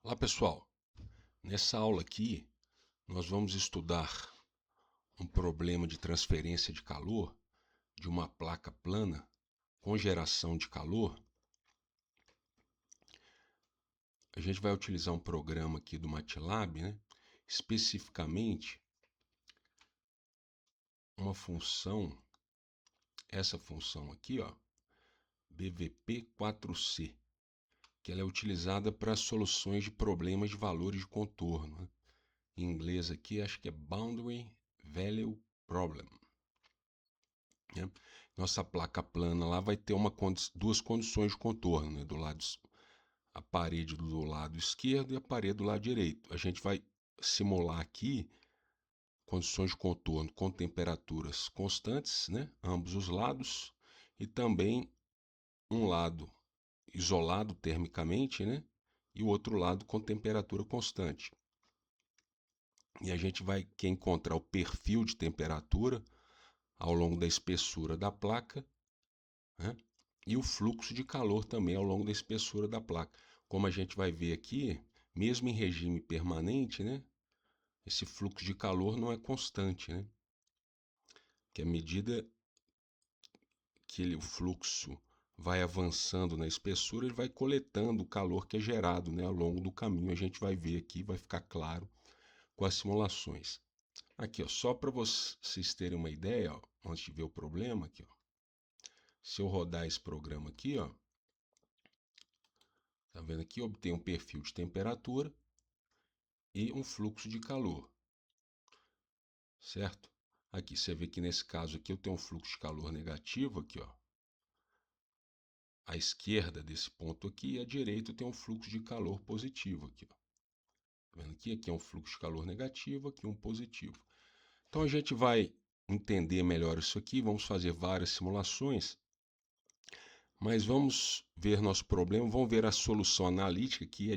Olá pessoal, nessa aula aqui nós vamos estudar um problema de transferência de calor de uma placa plana com geração de calor. A gente vai utilizar um programa aqui do MATLAB, especificamente uma função, essa função aqui, BVP4C, que ela é utilizada para soluções de problemas de valores de contorno. Em inglês aqui acho que é Boundary Value Problem. Nossa placa plana lá vai ter duas condições de contorno, do lado, a parede do lado esquerdo e a parede do lado direito. A gente vai simular aqui condições de contorno com temperaturas constantes, ambos os lados, e também um lado isolado termicamente, e o outro lado com temperatura constante. E a gente quer encontrar o perfil de temperatura ao longo da espessura da placa, e o fluxo de calor também ao longo da espessura da placa. Como a gente vai ver aqui, mesmo em regime permanente, esse fluxo de calor não é constante, que à medida que o fluxo vai avançando na espessura, ele vai coletando o calor que é gerado, ao longo do caminho. A gente vai ver aqui, vai ficar claro com as simulações. Aqui, só para vocês terem uma ideia, antes de ver o problema, aqui, se eu rodar esse programa aqui, tá vendo aqui? Obtenho um perfil de temperatura e um fluxo de calor, certo? Aqui, você vê que nesse caso aqui eu tenho um fluxo de calor negativo aqui, à esquerda desse ponto aqui, e à direita eu tenho um fluxo de calor positivo aqui, Tá vendo aqui? Aqui é um fluxo de calor negativo, aqui um positivo. Então a gente vai entender melhor isso aqui, vamos fazer várias simulações, mas vamos ver nosso problema, vamos ver a solução analítica, que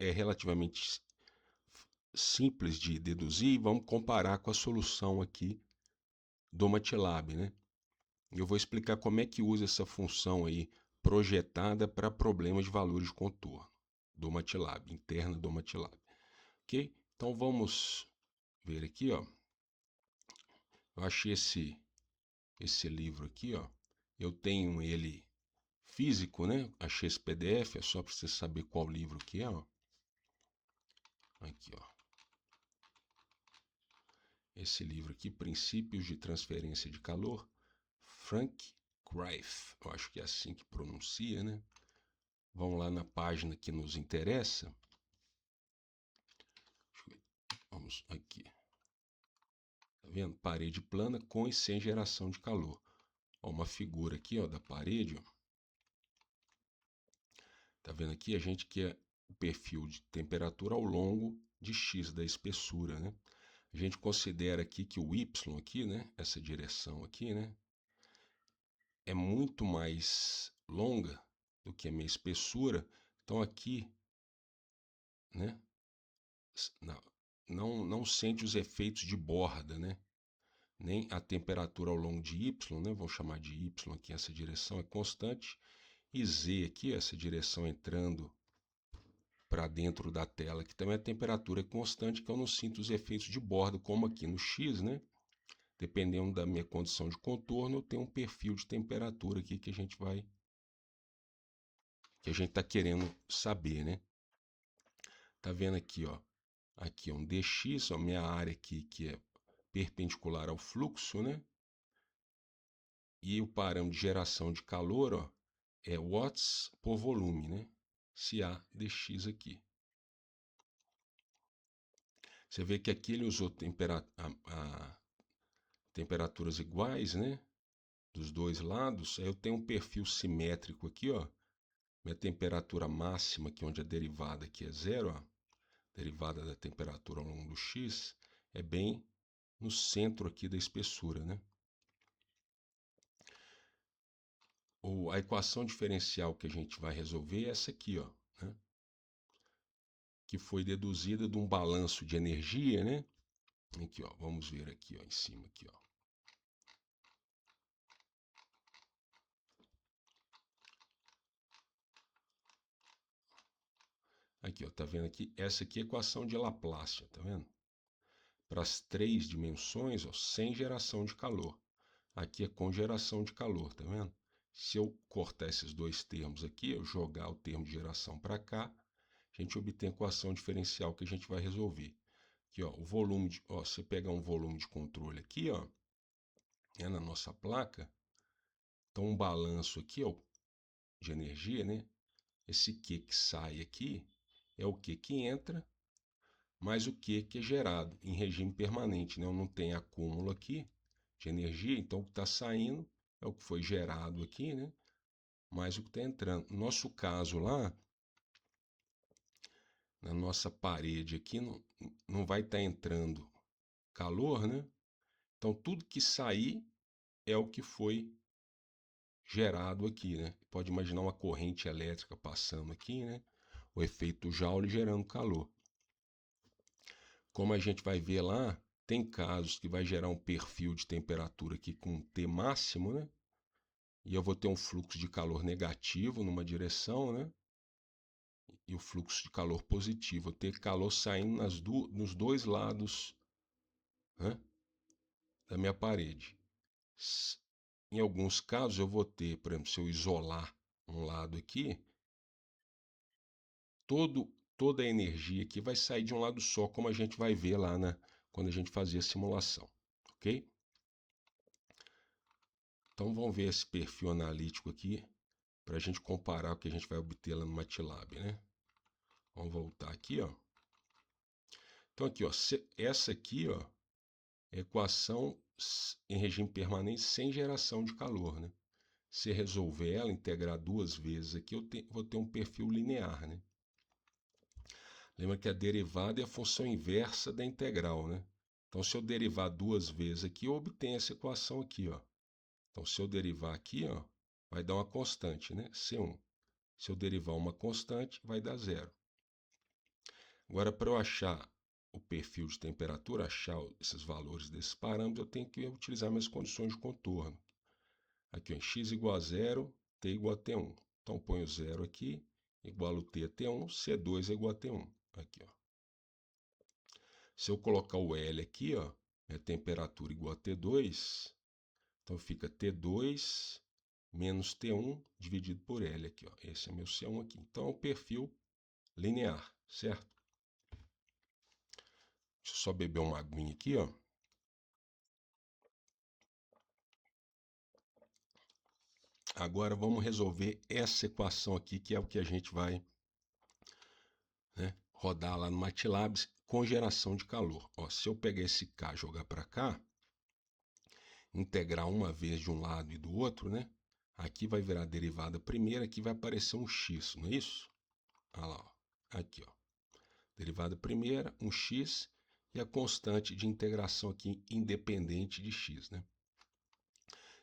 é relativamente simples de deduzir, e vamos comparar com a solução aqui do MATLAB, Eu vou explicar como é que usa essa função aí projetada para problemas de valores de contorno do MATLAB, interna do MATLAB. Ok? Então vamos ver aqui, Eu achei esse livro aqui, Eu tenho ele físico, Achei esse PDF, é só para você saber qual livro que é, Aqui, Esse livro aqui, Princípios de Transferência de Calor, Frank Greif, eu acho que é assim que pronuncia, Vamos lá na página que nos interessa. Vamos aqui. Tá vendo? Parede plana com e sem geração de calor. Uma figura aqui, da parede. Tá vendo aqui? A gente quer o perfil de temperatura ao longo de x da espessura, A gente considera aqui que o y aqui, Essa direção aqui, É muito mais longa do que a minha espessura. Então aqui, né? Não sente os efeitos de borda, Nem a temperatura ao longo de y, Vou chamar de y aqui, essa direção é constante. E z aqui, essa direção entrando para dentro da tela, que também a temperatura é constante, que eu não sinto os efeitos de borda, como aqui no x, Dependendo da minha condição de contorno, eu tenho um perfil de temperatura aqui que a gente está querendo saber, Tá vendo aqui, Aqui é um dx, minha área aqui que é perpendicular ao fluxo, E o parâmetro de geração de calor, é watts por volume, CA dx aqui. Você vê que aqui ele usou temperaturas iguais, Dos dois lados. Aí eu tenho um perfil simétrico aqui, Minha temperatura máxima, aqui onde a derivada aqui é zero, Derivada da temperatura ao longo do x, é bem no centro aqui da espessura, A equação diferencial que a gente vai resolver é essa aqui, Que foi deduzida de um balanço de energia, Aqui, vamos ver aqui, em cima aqui, Aqui, ó, tá vendo aqui? Essa aqui é a equação de Laplace, tá vendo? Para as 3 dimensões, ó, sem geração de calor. Aqui é com geração de calor, tá vendo? Se eu cortar esses dois termos aqui, eu jogar o termo de geração para cá, a gente obtém a equação diferencial que a gente vai resolver. Aqui, ó, o volume, ó, você pegar um volume de controle aqui, ó, na nossa placa, então um balanço aqui, ó, de energia, né? Esse Q que sai aqui é o Q que entra, mais o Q que é gerado em regime permanente, né? Eu não tenho acúmulo aqui de energia, então o que está saindo é o que foi gerado aqui, né? Mais o que está entrando. No nosso caso lá, na nossa parede aqui, não vai estar entrando calor, né? Então tudo que sair é o que foi gerado aqui, né? Pode imaginar uma corrente elétrica passando aqui, né? O efeito Joule gerando calor. Como a gente vai ver lá, tem casos que vai gerar um perfil de temperatura aqui com T máximo, né? E eu vou ter um fluxo de calor negativo numa direção, né? E o fluxo de calor positivo. Eu ter calor saindo nos dois lados, né, da minha parede. Em alguns casos eu vou ter, por exemplo, se eu isolar um lado aqui, toda a energia aqui vai sair de um lado só, como a gente vai ver lá quando a gente fazer a simulação, ok? Então vamos ver esse perfil analítico aqui, para a gente comparar o que a gente vai obter lá no MATLAB, né? Vamos voltar aqui, ó. Então aqui, ó, essa aqui, ó, é a equação em regime permanente sem geração de calor, né? Se resolver ela, integrar duas vezes aqui, eu vou ter um perfil linear, né? Lembra que a derivada é a função inversa da integral, né? Então, se eu derivar duas vezes aqui, eu obtenho essa equação aqui, ó. Então, se eu derivar aqui, ó, vai dar uma constante, né? C1. Se eu derivar uma constante, vai dar zero. Agora, para eu achar o perfil de temperatura, achar esses valores desses parâmetros, eu tenho que utilizar minhas condições de contorno. Aqui, ó, x igual a zero, t igual a T1. Então, ponho zero aqui, igual a T a T1, C2 é igual a T1. Aqui, ó. Se eu colocar o L aqui, ó, é temperatura igual a T2, então fica T2 menos T1 dividido por L aqui, ó. Esse é meu C1 aqui. Então, é um perfil linear, certo? Deixa eu só beber uma aguinha aqui, ó. Agora vamos resolver essa equação aqui, que é o que a gente vai, né, rodar lá no MATLAB com geração de calor. Ó, se eu pegar esse K e jogar para cá, integrar uma vez de um lado e do outro, né? Aqui vai virar a derivada primeira, aqui vai aparecer um x, não é isso? Olha lá, ó. Aqui, ó. Derivada primeira, um x, e a constante de integração aqui independente de x, né?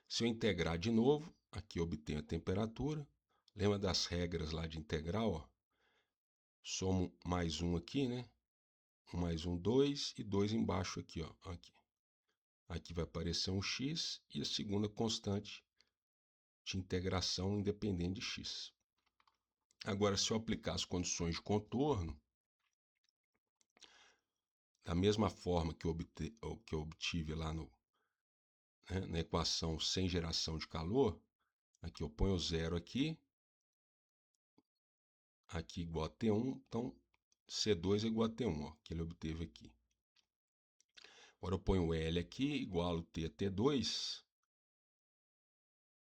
Se eu integrar de novo, aqui eu obtenho a temperatura. Lembra das regras lá de integral, ó? Somo mais um aqui, né? Mais um, 2, e 2 embaixo aqui, ó. Aqui. Aqui vai aparecer um x e a segunda constante de integração independente de x. Agora, se eu aplicar as condições de contorno, da mesma forma que eu obtive lá né, na equação sem geração de calor, aqui eu ponho zero aqui igual a T1, então C2 é igual a T1, ó, que ele obteve aqui. Agora eu ponho L aqui, igual a T a T2,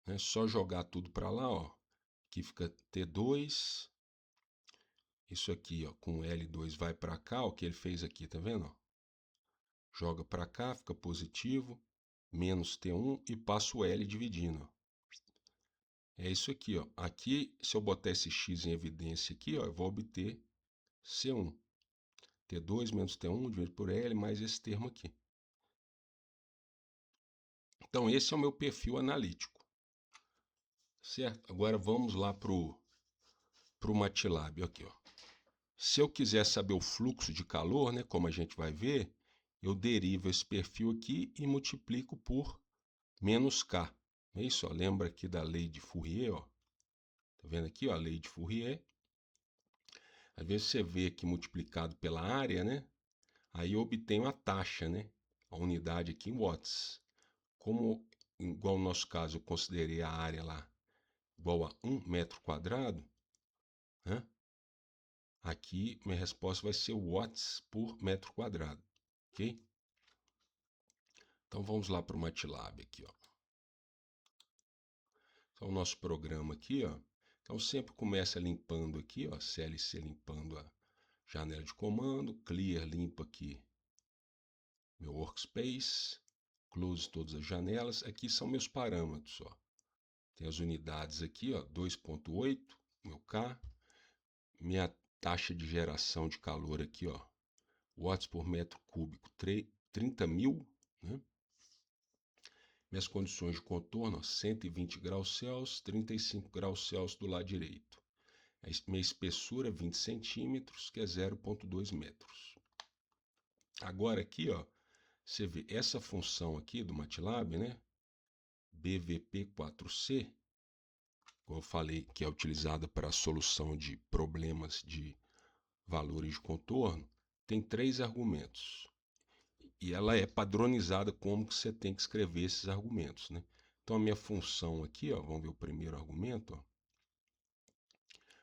né, só jogar tudo para lá, ó, aqui fica T2, isso aqui, ó, com L2 vai para cá, o que ele fez aqui, tá vendo? Joga para cá, fica positivo, menos T1 e passo o L dividindo. É isso aqui, ó. Aqui, se eu botar esse x em evidência aqui, ó, eu vou obter C1. T2 menos T1 dividido por L mais esse termo aqui. Então, esse é o meu perfil analítico. Certo? Agora vamos lá pro MATLAB. Aqui, ó. Se eu quiser saber o fluxo de calor, né, como a gente vai ver, eu derivo esse perfil aqui e multiplico por menos K. É isso, ó. Lembra aqui da lei de Fourier, ó. Tá vendo aqui, ó, a lei de Fourier. Às vezes você vê aqui multiplicado pela área, né? Aí eu obtenho a taxa, né? A unidade aqui em watts. Como, igual no nosso caso, eu considerei a área lá igual a 1 metro quadrado, né? Aqui minha resposta vai ser watts por metro quadrado, ok? Então vamos lá para o MATLAB aqui, ó. Então o nosso programa aqui, ó. Então sempre começa limpando aqui, ó, CLC limpando a janela de comando, clear limpa aqui meu workspace, close todas as janelas. Aqui são meus parâmetros, ó. Tem as unidades aqui, ó, 2.8, meu K, minha taxa de geração de calor aqui, ó, watts por metro cúbico, 30.000, né? Minhas condições de contorno, ó, 120 graus Celsius, 35 graus Celsius do lado direito. Minha espessura, 20 centímetros, que é 0,2 metros. Agora aqui, ó, você vê essa função aqui do MATLAB, né? BVP4C, como eu falei, que é utilizada para a solução de problemas de valores de contorno, tem 3 argumentos. E ela é padronizada como que você tem que escrever esses argumentos, né? Então a minha função aqui, ó, vamos ver o primeiro argumento, ó.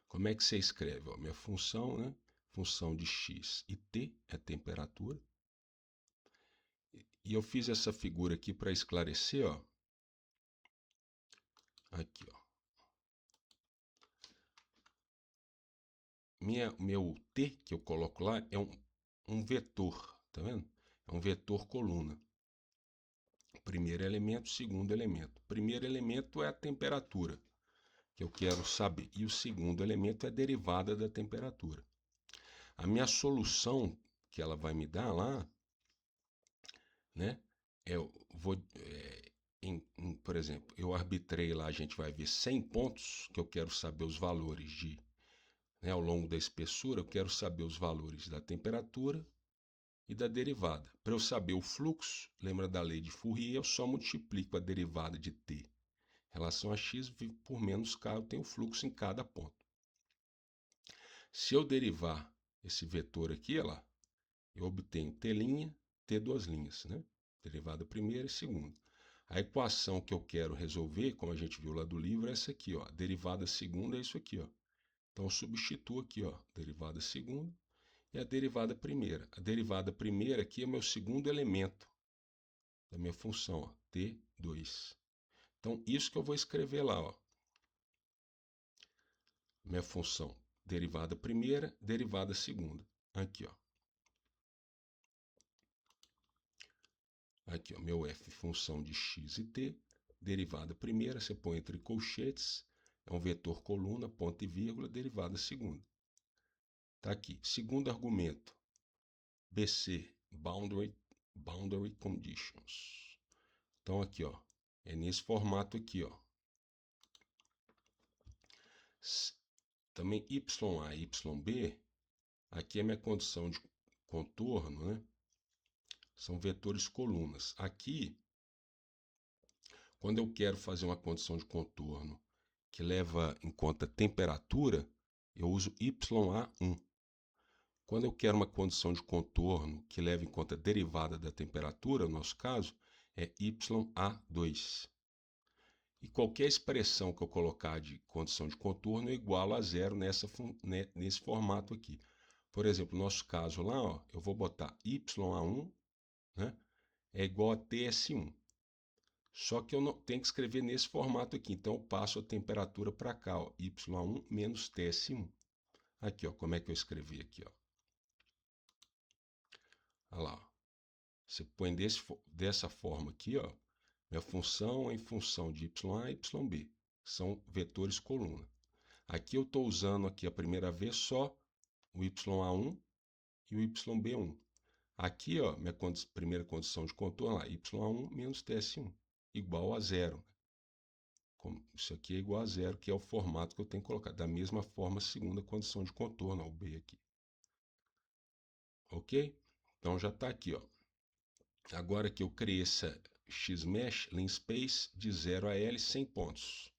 Como é que você escreve? Ó, minha função, né? Função de x e t é temperatura. E eu fiz essa figura aqui para esclarecer, ó. Aqui, ó. Meu t que eu coloco lá é um vetor, tá vendo? É um vetor coluna. Primeiro elemento, segundo elemento. Primeiro elemento é a temperatura, que eu quero saber. E o segundo elemento é a derivada da temperatura. A minha solução que ela vai me dar lá, né? Eu vou, por exemplo, eu arbitrei lá, a gente vai ver 100 pontos, que eu quero saber os valores de, né, ao longo da espessura, eu quero saber os valores da temperatura e da derivada. Para eu saber o fluxo, lembra da lei de Fourier, eu só multiplico a derivada de t em relação a x por menos k, eu tenho fluxo em cada ponto. Se eu derivar esse vetor aqui, olha lá, eu obtenho t', t duas linhas, né? Derivada primeira e segunda. A equação que eu quero resolver, como a gente viu lá do livro, é essa aqui, ó. Derivada segunda é isso aqui, ó. Então eu substituo aqui, ó, derivada segunda e a derivada primeira. A derivada primeira aqui é o meu segundo elemento da minha função, ó, t2. Então isso que eu vou escrever lá, ó. Minha função derivada primeira, derivada segunda. Aqui, ó. Aqui, ó, meu f, função de x e t, derivada primeira, você põe entre colchetes, é um vetor coluna, ponto e vírgula, derivada segunda. Tá aqui. Segundo argumento, BC, boundary conditions. Então aqui, ó, é nesse formato aqui, ó. Também YA e YB, aqui é minha condição de contorno, né? São vetores colunas. Aqui, quando eu quero fazer uma condição de contorno que leva em conta temperatura, eu uso YA1. Quando eu quero uma condição de contorno que leva em conta a derivada da temperatura, no nosso caso, é YA2. E qualquer expressão que eu colocar de condição de contorno, eu igualo a zero nesse formato aqui. Por exemplo, no nosso caso lá, ó, eu vou botar YA1, né, é igual a TS1. Só que eu não tenho que escrever nesse formato aqui. Então, eu passo a temperatura para cá, ó, Y1 menos TS1. Aqui, ó, como é que eu escrevi aqui, ó. Olha lá, ó. Você põe dessa forma aqui, ó. Minha função é em função de YA e YB. São vetores coluna. Aqui eu estou usando aqui a primeira vez só o YA1 e o YB1. Aqui, ó, minha primeira condição de contorno, lá, Y1 menos TS1, igual a zero. Isso aqui é igual a zero, que é o formato que eu tenho que colocar. Da mesma forma, segunda condição de contorno, ó, o B aqui. Ok? Então já está aqui, ó. Agora que eu criei essa Xmesh, linspace, de 0 a L, 100 pontos.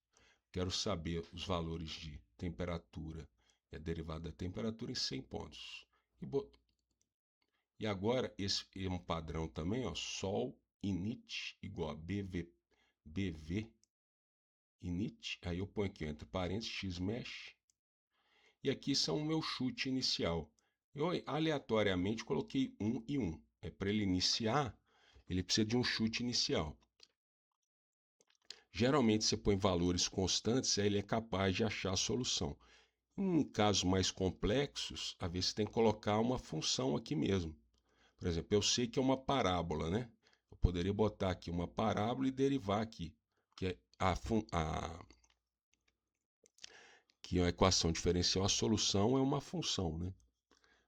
Quero saber os valores de temperatura É a derivada da temperatura em 100 pontos. E agora, esse é um padrão também, ó, Sol init igual a BV init. Aí eu ponho aqui entre parênteses xmesh. E aqui são o meu chute inicial. Eu aleatoriamente coloquei 1 e 1. Para ele iniciar, ele precisa de um chute inicial. Geralmente você põe valores constantes, aí ele é capaz de achar a solução. Em casos mais complexos, às vezes você tem que colocar uma função aqui mesmo. Por exemplo, eu sei que é uma parábola, né? Eu poderia botar aqui uma parábola e derivar aqui, que é que a equação diferencial, a solução é uma função, né?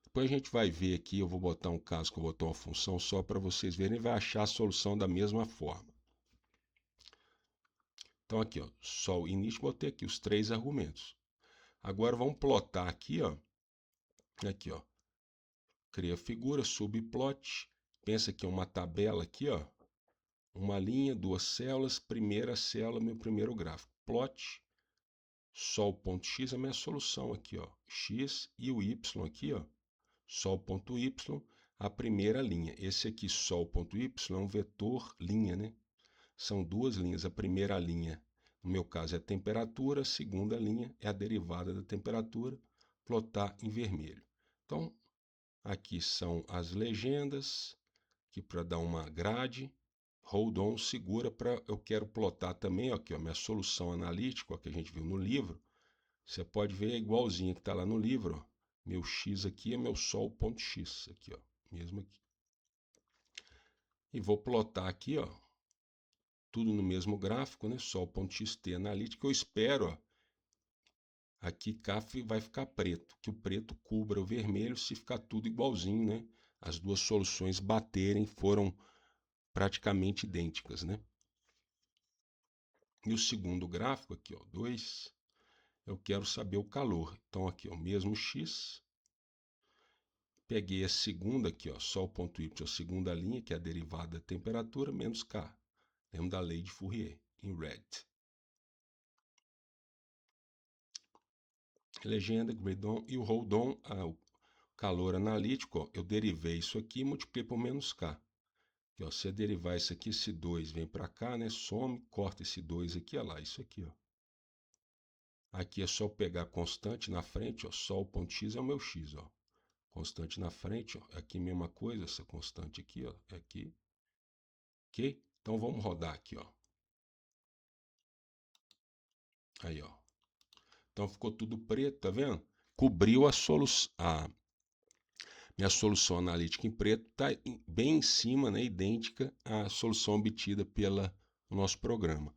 Depois a gente vai ver aqui, eu vou botar um caso que eu vou botar uma função só para vocês verem, e vai achar a solução da mesma forma. Então aqui, ó, Sol início, botei aqui os 3 argumentos. Agora vamos plotar aqui, ó. Aqui, ó. Cria figura, subplot. Pensa que é uma tabela aqui, ó. Uma linha, 2 células, primeira célula, meu primeiro gráfico. Plot, Sol.x é a minha solução aqui, ó. X e o Y aqui, ó. Sol.y, a primeira linha. Esse aqui, Sol.y, é um vetor linha, né? São 2 linhas. A primeira linha, no meu caso, é a temperatura. A segunda linha é a derivada da temperatura. Plotar em vermelho. Então, aqui são as legendas, que para dar uma grade. Hold on, segura para... Eu quero plotar também, ó, aqui, ó, minha solução analítica, ó, que a gente viu no livro. Você pode ver, é igualzinha que está lá no livro, ó. Meu x aqui é meu Sol.x, aqui, ó, mesmo aqui. E vou plotar aqui, ó, tudo no mesmo gráfico, né? Sol.xt analítico. Eu espero, ó, aqui CAF vai ficar preto, que o preto cubra o vermelho se ficar tudo igualzinho, né? As duas soluções baterem, foram praticamente idênticas, né? E o segundo gráfico aqui, ó, 2, eu quero saber o calor. Então aqui, ó, o mesmo x. Peguei a segunda aqui, ó, Sol.y, a segunda linha, que é a derivada da temperatura, menos K. Lembra da lei de Fourier, em red. Legenda, grid on e o hold on, o calor analítico, ó, eu derivei isso aqui e multipliquei por menos K. Aqui, ó, se eu derivar isso aqui, esse 2 vem para cá, né? Some, corta esse 2 aqui, olha lá, isso aqui, ó. Aqui é só pegar constante na frente, ó, Sol.x é o meu x, ó. Constante na frente, ó, aqui mesma coisa, essa constante aqui, ó, é aqui. Ok? Então vamos rodar aqui, ó. Aí, ó. Então ficou tudo preto, tá vendo? Cobriu a solução. Minha solução analítica em preto está bem em cima, né, idêntica à solução obtida pelo nosso programa.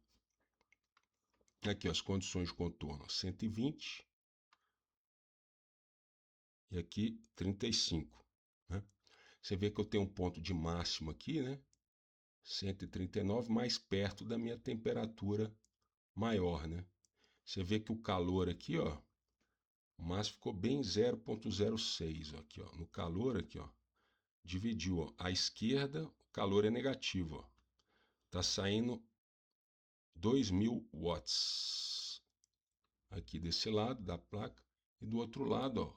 Aqui, ó, as condições de contorno, 120 e aqui 35. Né? Você vê que eu tenho um ponto de máximo aqui, né? 139, mais perto da minha temperatura maior, né? Você vê que o calor aqui, ó, o máximo ficou bem 0,06, aqui, ó, no calor aqui, ó, dividiu, ó, à esquerda, o calor é negativo, ó, tá saindo 2.000 watts aqui desse lado da placa e do outro lado, ó,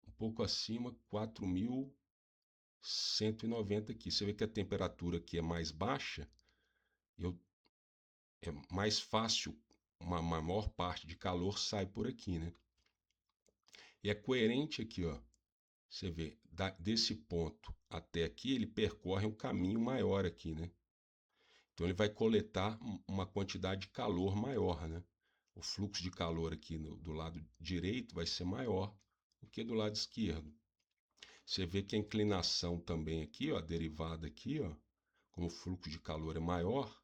um pouco acima, 4.190 aqui. Você vê que a temperatura aqui é mais baixa, é mais fácil, uma maior parte de calor sai por aqui, né? E é coerente aqui, ó. Você vê, desse ponto até aqui, ele percorre um caminho maior aqui, né? Então ele vai coletar uma quantidade de calor maior, né? O fluxo de calor aqui do lado direito vai ser maior do que do lado esquerdo. Você vê que a inclinação também aqui, ó, a derivada aqui, ó, como o fluxo de calor é maior,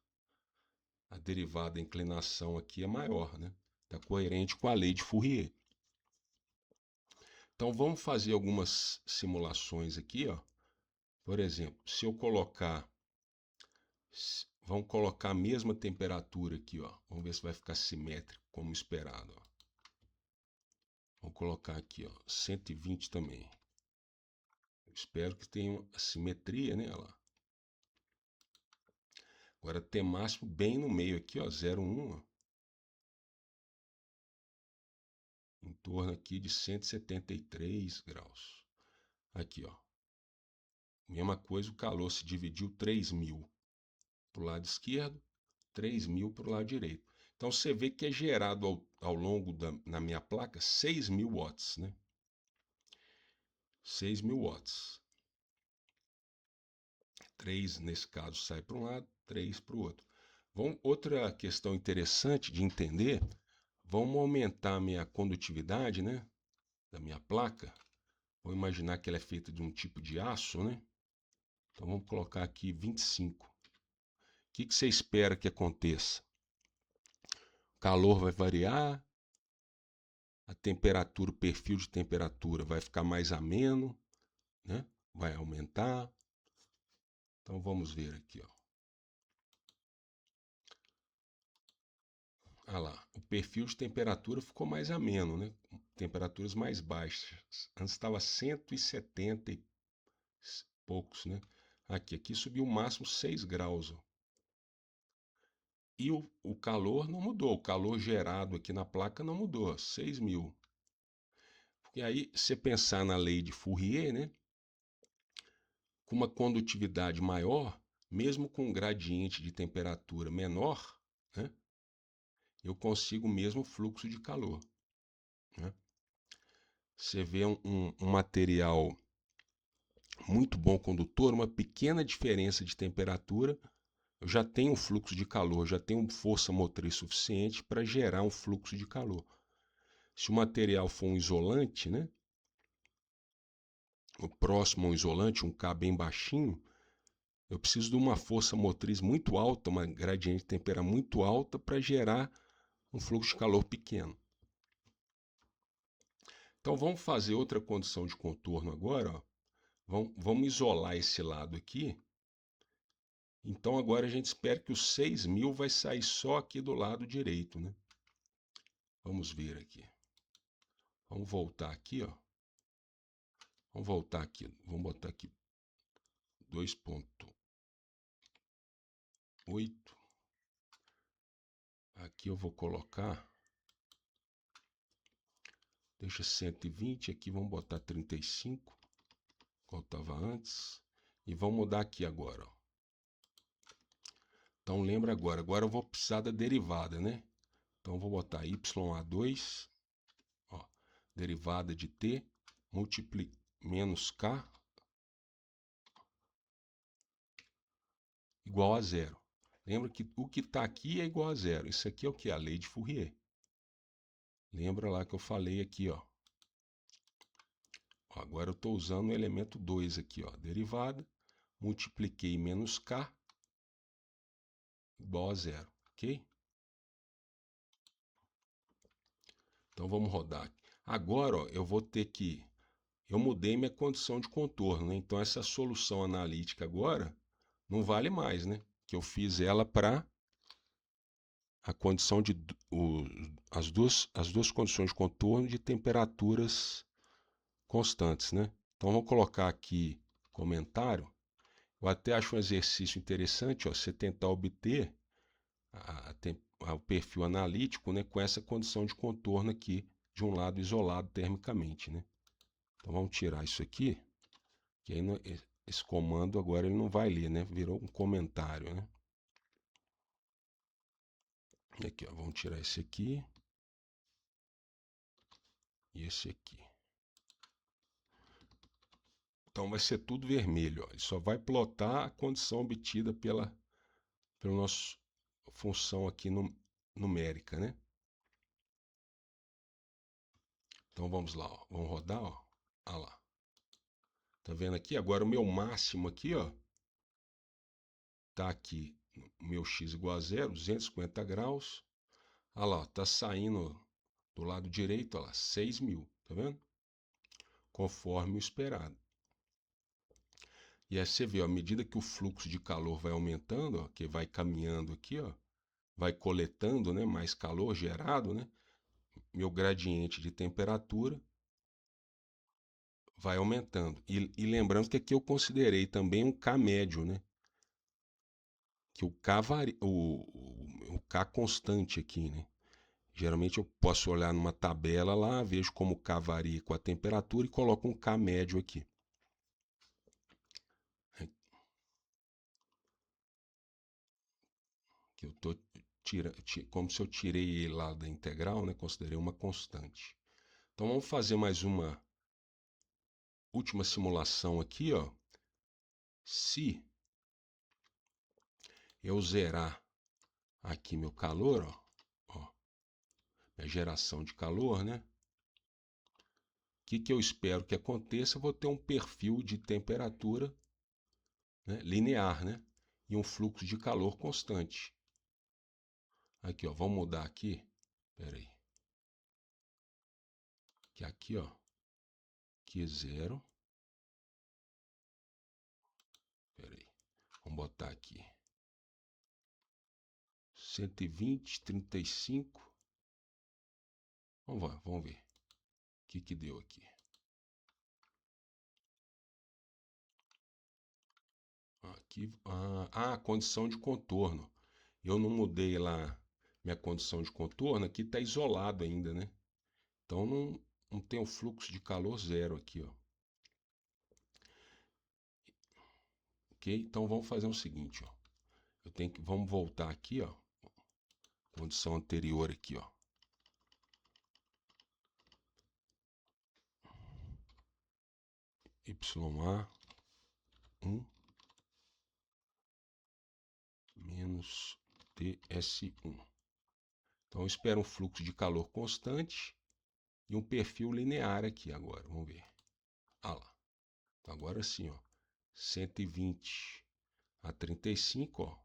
a derivada da inclinação aqui é maior, né? Está coerente com a lei de Fourier. Então vamos fazer algumas simulações aqui, ó. Por exemplo, se eu colocar, vamos colocar a mesma temperatura aqui, ó. Vamos ver se vai ficar simétrico como esperado, ó. Vamos colocar aqui, ó, 120 também. Eu espero que tenha uma simetria, né, lá. Agora T máximo bem no meio aqui, ó, 0,1, ó. em torno aqui de 173 graus. Aqui, ó. Mesma coisa, o calor se dividiu 3.000 para o lado esquerdo, 3.000 para o lado direito. Então você vê que é gerado ao longo na minha placa 6.000 watts, né? 6.000 watts. 3 nesse caso sai para um lado, 3 para o outro. Outra questão interessante de entender, vamos aumentar a minha condutividade, né? Da minha placa. Vou imaginar que ela é feita de um tipo de aço, né? Então vamos colocar aqui 25. O que você espera que aconteça? O calor vai variar, a temperatura, o perfil de temperatura vai ficar mais ameno, né? Vai aumentar. Então vamos ver aqui, ó. Ah lá, o perfil de temperatura ficou mais ameno, né? Temperaturas mais baixas. Antes estava 170 e poucos, né? Aqui subiu o máximo 6 graus, ó. E o calor não mudou, o calor gerado aqui na placa não mudou, 6.000. Porque aí, se você pensar na lei de Fourier, né? Com uma condutividade maior, mesmo com um gradiente de temperatura menor, né? Eu consigo o mesmo fluxo de calor, né? Você vê um material muito bom condutor, uma pequena diferença de temperatura, eu já tenho um fluxo de calor, já tenho força motriz suficiente para gerar um fluxo de calor. Se o material for um isolante, né? O próximo a um isolante, um K bem baixinho, eu preciso de uma força motriz muito alta, uma gradiente de temperatura muito alta para gerar um fluxo de calor pequeno. Então vamos fazer outra condição de contorno agora, ó. Vamos isolar esse lado aqui. Então agora a gente espera que os 6.000 vai sair só aqui do lado direito, né? Vamos ver aqui. Vamos voltar aqui, ó. Vamos voltar aqui. Vamos botar aqui 2.8. Aqui eu vou colocar. Deixa 120 aqui, vamos botar 35, igual estava antes. E vamos mudar aqui agora, ó. Então lembra agora eu vou precisar da derivada, né? Então vou botar YA2, ó, derivada de T, menos K, igual a zero. Lembra que o que está aqui é igual a zero. Isso aqui é o que? A lei de Fourier. Lembra lá que eu falei aqui, ó. Agora eu estou usando o elemento 2 aqui, ó. Derivada, multipliquei menos K, igual a zero, ok? Então vamos rodar. Agora, ó, eu vou ter que... Eu mudei minha condição de contorno, né? Então essa solução analítica agora não vale mais, né? Que eu fiz ela para a condição de... as duas condições de contorno de temperaturas constantes, né? Então vamos colocar aqui comentário. Eu até acho um exercício interessante, ó, você tentar obter o perfil analítico, né, com essa condição de contorno aqui de um lado isolado termicamente, né? Então vamos tirar isso aqui, que aí esse comando agora ele não vai ler, né? Virou um comentário, né? E aqui, ó, vamos tirar esse aqui e esse aqui. Então vai ser tudo vermelho, ó. Ele só vai plotar a condição obtida pela nossa função aqui numérica, né? Então vamos lá, ó. Vamos rodar, ó. Ah lá. Tá vendo aqui? Agora o meu máximo aqui, ó, tá aqui, o meu x igual a zero, 250 graus. Ah lá, ó, tá saindo do lado direito, ó lá, 6.000, tá vendo? Conforme o esperado. E aí você vê, ó, à medida que o fluxo de calor vai aumentando, ó, que vai caminhando aqui, ó, vai coletando, né, mais calor gerado, né? Meu gradiente de temperatura vai aumentando. E lembrando que aqui eu considerei também um K médio, né? Que o K constante aqui, né? Geralmente eu posso olhar numa tabela lá, vejo como K varia com a temperatura e coloco um K médio aqui. Que eu tô como se eu tirei ele lá da integral, né? Considerei uma constante. Então vamos fazer mais uma última simulação aqui, ó. Se eu zerar aqui meu calor, ó, minha geração de calor, né? O que eu espero que aconteça? Eu vou ter um perfil de temperatura, né, linear, né? E um fluxo de calor constante. Aqui, ó, vamos mudar aqui. Espera aí. Que aqui, ó, aqui é zero. Espera aí. Vamos botar aqui 120, 35. Vamos ver o que deu aqui. Aqui, condição de contorno. Eu não mudei lá minha condição de contorno, aqui está isolado ainda, né? Então não tem o fluxo de calor zero aqui, ó. Ok? Então vamos fazer o seguinte, ó. Vamos voltar aqui, ó. Condição anterior aqui, ó. YA1 menos TS1. Então eu espero um fluxo de calor constante e um perfil linear aqui agora. Vamos ver. Ah lá. Então agora sim, ó. 120 a 35, ó.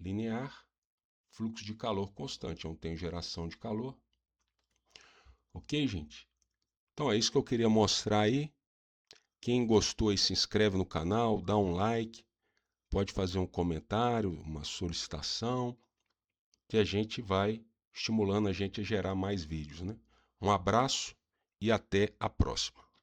Linear, fluxo de calor constante. Eu não tenho geração de calor. Ok, gente? Então é isso que eu queria mostrar aí. Quem gostou aí se inscreve no canal, dá um like, pode fazer um comentário, uma solicitação, que a gente vai estimulando a gente a gerar mais vídeos, né? Um abraço e até a próxima.